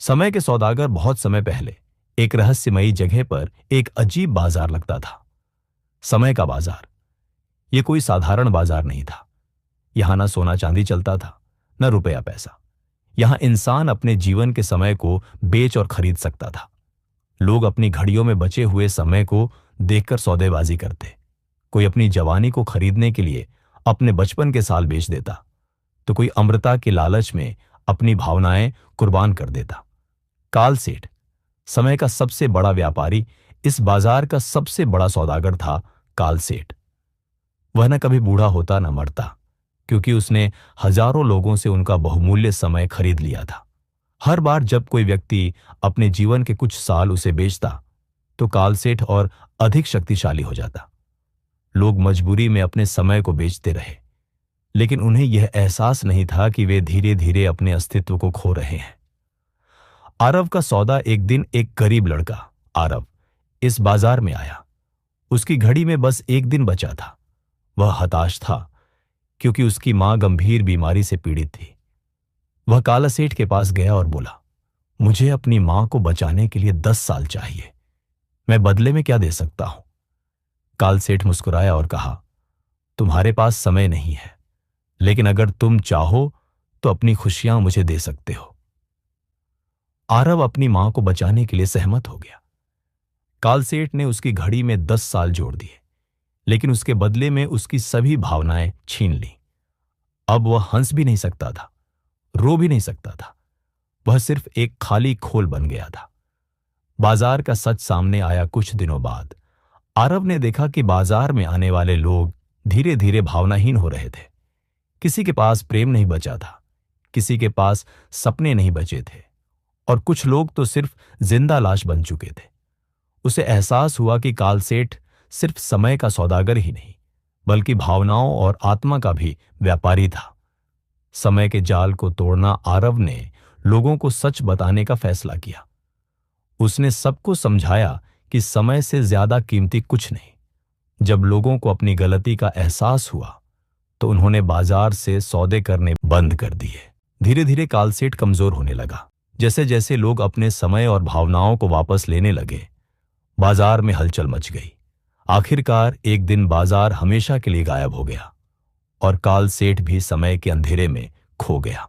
समय के सौदागर बहुत समय पहले एक रहस्यमयी जगह पर एक अजीब बाजार लगता था। समय का बाजार। यह कोई साधारण बाजार नहीं था। यहां ना सोना चांदी चलता था, न रुपया पैसा। यहां इंसान अपने जीवन के समय को बेच और खरीद सकता था। लोग अपनी घड़ियों में बचे हुए समय को देखकर सौदेबाजी करते। कोई अपनी जवानी को खरीदने के लिए अपने बचपन के साल बेच देता, तो कोई अमृता के लालच में अपनी भावनाएं कुर्बान कर देता। काल सेठ, समय का सबसे बड़ा व्यापारी, इस बाजार का सबसे बड़ा सौदागर था काल सेठ। वह न कभी बूढ़ा होता न मरता, क्योंकि उसने हजारों लोगों से उनका बहुमूल्य समय खरीद लिया था। हर बार जब कोई व्यक्ति अपने जीवन के कुछ साल उसे बेचता, तो काल सेठ और अधिक शक्तिशाली हो जाता। लोग मजबूरी में अपने समय को बेचते रहे, लेकिन उन्हें यह एहसास नहीं था कि वे धीरे धीरे अपने अस्तित्व को खो रहे हैं। आरव का सौदा। एक दिन एक गरीब लड़का आरव इस बाजार में आया। उसकी घड़ी में बस एक दिन बचा था। वह हताश था, क्योंकि उसकी मां गंभीर बीमारी से पीड़ित थी। वह काला सेठ के पास गया और बोला, मुझे अपनी मां को बचाने के लिए 10 साल चाहिए। मैं बदले में क्या दे सकता हूं? काल सेठ मुस्कुराया और कहा, तुम्हारे पास समय नहीं है, लेकिन अगर तुम चाहो तो अपनी खुशियां मुझे दे सकते हो। आरव अपनी मां को बचाने के लिए सहमत हो गया। काल सेठ ने उसकी घड़ी में 10 साल जोड़ दिए, लेकिन उसके बदले में उसकी सभी भावनाएं छीन ली। अब वह हंस भी नहीं सकता था, रो भी नहीं सकता था। वह सिर्फ एक खाली खोल बन गया था। बाजार का सच सामने आया। कुछ दिनों बाद आरव ने देखा कि बाजार में आने वाले लोग धीरे धीरे भावनाहीन हो रहे थे। किसी के पास प्रेम नहीं बचा था, किसी के पास सपने नहीं बचे थे, और कुछ लोग तो सिर्फ जिंदा लाश बन चुके थे। उसे एहसास हुआ कि काल सेठ सिर्फ समय का सौदागर ही नहीं, बल्कि भावनाओं और आत्मा का भी व्यापारी था। समय के जाल को तोड़ना आरव ने लोगों को सच बताने का फैसला किया। उसने सबको समझाया कि समय से ज्यादा कीमती कुछ नहीं। जब लोगों को अपनी गलती का एहसास हुआ, तो उन्होंने बाजार से सौदे करने बंद कर दिए। धीरे धीरे काल सेठ कमजोर होने लगा। जैसे जैसे लोग अपने समय और भावनाओं को वापस लेने लगे, बाजार में हलचल मच गई। आखिरकार एक दिन बाजार हमेशा के लिए गायब हो गया, और काल सेठ भी समय के अंधेरे में खो गया।